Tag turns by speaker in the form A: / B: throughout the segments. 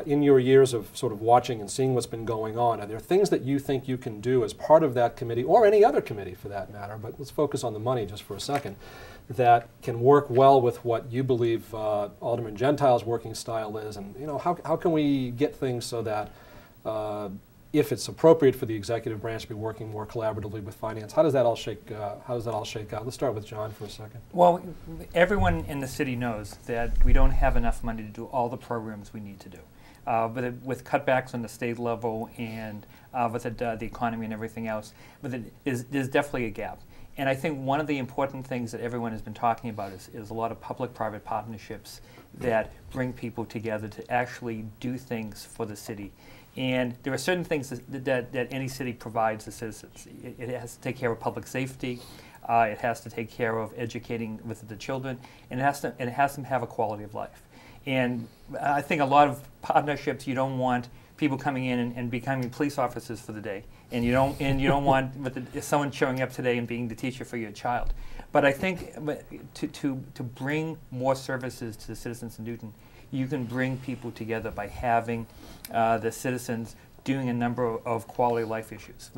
A: in your years of sort of watching and seeing what's been going on, are there things that you think you can do as part of that committee, or any other committee for that matter, but let's focus on the money just for a second, that can work well with what you believe Alderman Gentile's working style is? And how can we get things so that if it's appropriate for the executive branch to be working more collaboratively with finance, how does that all shake out? Let's start with John for a second.
B: Well, everyone in the city knows that we don't have enough money to do all the programs we need to do. But with cutbacks on the state level and with the economy and everything else, there's definitely a gap. And I think one of the important things that everyone has been talking about is a lot of public-private partnerships that bring people together to actually do things for the city. And there are certain things that any city provides the citizens. It has to take care of public safety. It has to take care of educating with the children, and it has to have a quality of life. And I think a lot of partnerships, you don't want people coming in and becoming police officers for the day, and you don't want someone showing up today and being the teacher for your child. But I think to bring more services to the citizens in Newton, you can bring people together by having the citizens doing a number of quality of life issues.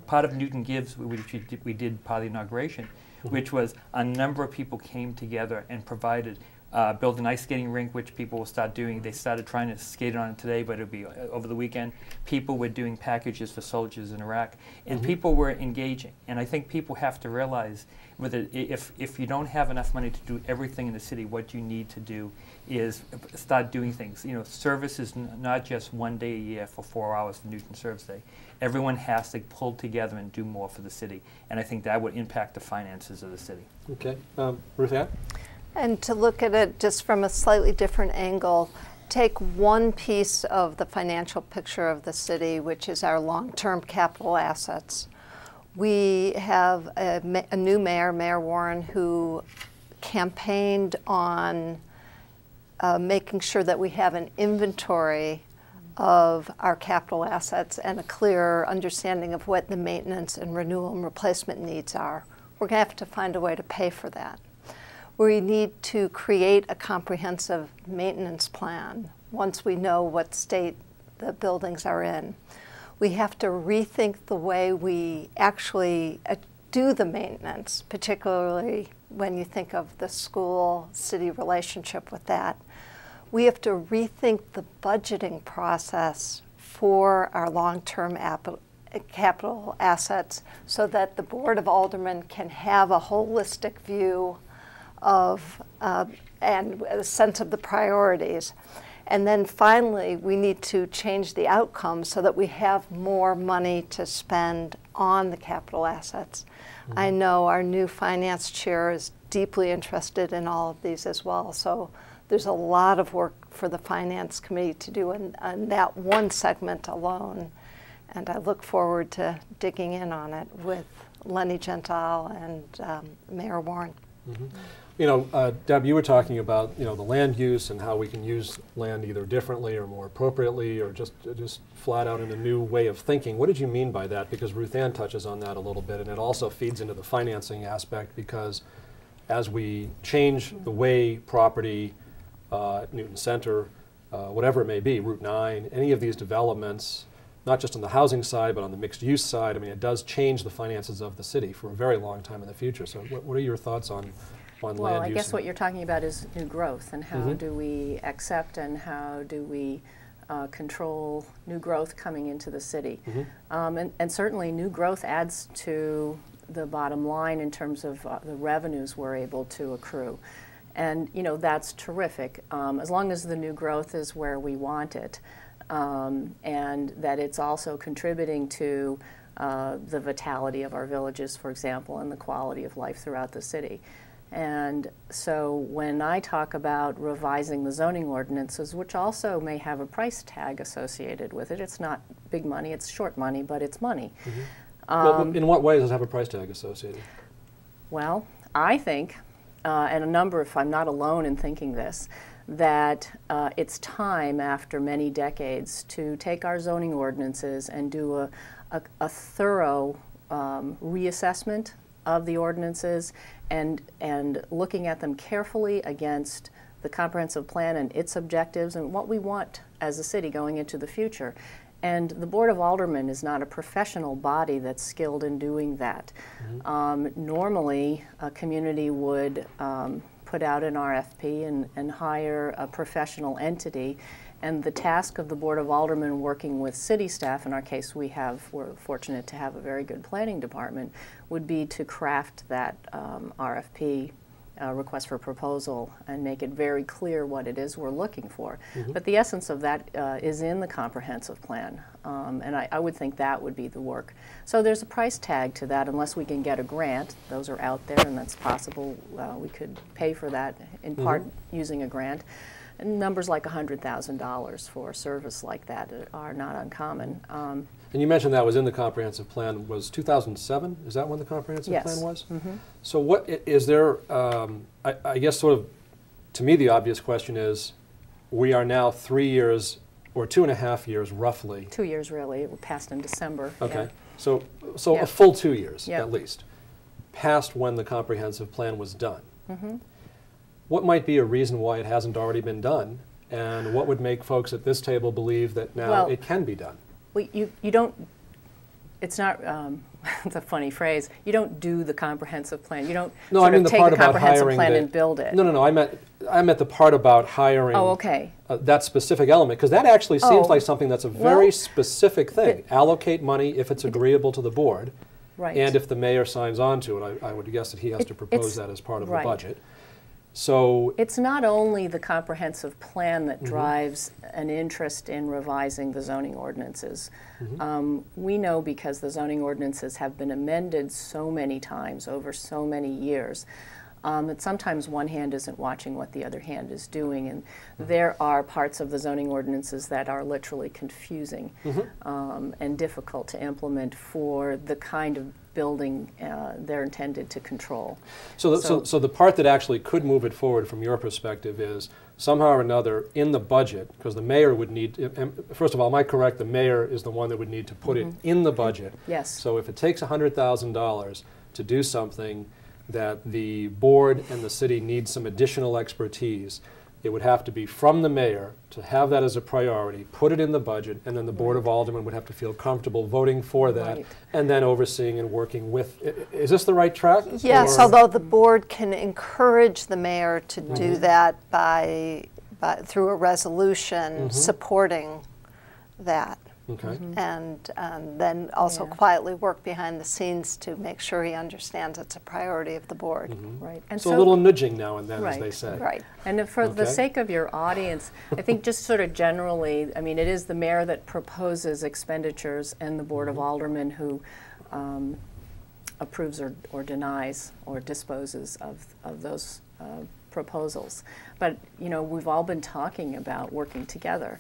B: Part of Newton Gives, which we did part of the inauguration, which was a number of people came together and provided, built an ice skating rink, which people will start doing. They started trying to skate on it today, but it'll be over the weekend. People were doing packages for soldiers in Iraq, and people were engaging. And I think people have to realize if you don't have enough money to do everything in the city, what you need to do is start doing things. Service is not just one day a year for 4 hours for Newton Service Day. Everyone has to pull together and do more for the city, and I think that would impact the finances of the city.
A: Okay, Ruth Ann?
C: And to look at it just from a slightly different angle, take one piece of the financial picture of the city, which is our long-term capital assets. We have a new mayor, Mayor Warren, who campaigned on making sure that we have an inventory of our capital assets and a clear understanding of what the maintenance and renewal and replacement needs are. We're going to have to find a way to pay for that. We need to create a comprehensive maintenance plan once we know what state the buildings are in. We have to rethink the way we actually do the maintenance, particularly when you think of the school-city relationship with that. We have to rethink the budgeting process for our long-term capital assets so that the Board of Aldermen can have a holistic view of and a sense of the priorities. And then finally, we need to change the outcome so that we have more money to spend on the capital assets. I know our new finance chair is deeply interested in all of these as well. So there's a lot of work for the finance committee to do on that one segment alone. And I look forward to digging in on it with Lenny Gentile and Mayor Warren.
A: Deb, you were talking about the land use and how we can use land either differently or more appropriately or just flat out in a new way of thinking. What did you mean by that? Because Ruth Ann touches on that a little bit, and it also feeds into the financing aspect, because as we change the way property, Newton Center, whatever it may be, Route 9, any of these developments, not just on the housing side, but on the mixed use side, I mean, it does change the finances of the city for a very long time in the future. So what are your thoughts on land
D: Well, I
A: use?
D: guess what you're talking about is new growth, and how do we accept and how do we control new growth coming into the city. And certainly new growth adds to the bottom line in terms of the revenues we're able to accrue. And that's terrific, as long as the new growth is where we want it, and that it's also contributing to the vitality of our villages, for example, and the quality of life throughout the city. And so when I talk about revising the zoning ordinances, which also may have a price tag associated with it, it's not big money, it's short money, but it's money.
A: Well, in what way does it have a price tag associated?
D: Well, I think, and a number, if I'm not alone in thinking this, that it's time after many decades to take our zoning ordinances and do a thorough reassessment of the ordinances and looking at them carefully against the comprehensive plan and its objectives and what we want as a city going into the future. And the Board of Aldermen is not a professional body that's skilled in doing that. Normally, a community would put out an RFP and hire a professional entity, and the task of the Board of Aldermen working with city staff, in our case we're fortunate to have a very good planning department, would be to craft that RFP request for proposal and make it very clear what it is we're looking for. But the essence of that is in the comprehensive plan, and I would think that would be the work. So there's a price tag to that unless we can get a grant. Those are out there, and that's possible. We could pay for that in part using a grant. And numbers like $100,000 for a service like that are not uncommon.
A: And you mentioned that was in the comprehensive plan. Was 2007? Is that when the comprehensive plan was? So what is there, I guess sort of, to me the obvious question is, we are now 3 years, or 2.5 years roughly.
D: 2 years really, it passed in December.
A: Okay,
D: yeah.
A: so a full 2 years
D: Yeah.
A: at least, past when the comprehensive plan was done. What might be a reason why it hasn't already been done, and what would make folks at this table believe that now it can be done?
D: Well, you don't, it's not, it's a funny phrase, you don't do the comprehensive plan. You don't take the comprehensive plan and build it.
A: No, I meant the part about hiring that specific element, because that actually seems like something that's a very specific thing. Allocate money if it's agreeable to the board, and if the mayor signs on to it, I would guess that he has to propose that as part of the budget. So
D: it's not only the comprehensive plan that drives an interest in revising the zoning ordinances. We know because the zoning ordinances have been amended so many times over so many years that sometimes one hand isn't watching what the other hand is doing, and there are parts of the zoning ordinances that are literally confusing and difficult to implement for the kind of building they're intended to control.
A: So the part that actually could move it forward from your perspective is somehow or another in the budget, because the mayor would need, first of all, am I correct, the mayor is the one that would need to put it in the budget.
D: Yes.
A: So if it takes $100,000 to do something that the board and the city need some additional expertise, it would have to be from the mayor to have that as a priority, put it in the budget, and then the Board of Aldermen would have to feel comfortable voting for that, and then overseeing and working with. Is this the right track?
C: Yes, although the board can encourage the mayor to do that by through a resolution supporting that.
A: Okay.
C: And then also quietly work behind the scenes to make sure he understands it's a priority of the board.
D: Right. And
A: so a little nudging now and then, as they say.
C: Right.
D: And for the sake of your audience, I think just sort of generally, I mean, it is the mayor that proposes expenditures and the Board of Aldermen who approves or denies or disposes of those proposals. But, you know, we've all been talking about working together.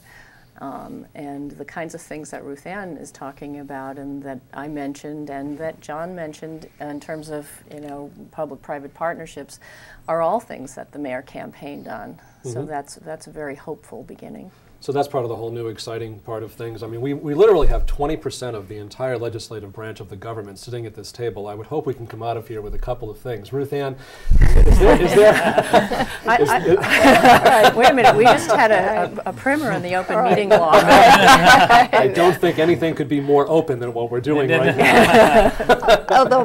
D: And the kinds of things that Ruth Ann is talking about and that I mentioned and that John mentioned in terms of, you know, public-private partnerships are all things that the mayor campaigned on. So that's a very hopeful beginning.
A: So that's part of the whole new exciting part of things. I mean, we literally have 20% of the entire legislative branch of the government sitting at this table. I would hope we can come out of here with a couple of things. Ruth Ann, is there
D: wait a minute, we just had a primer in the open meeting law.
A: I don't think anything could be more open than what we're doing right now.
C: Although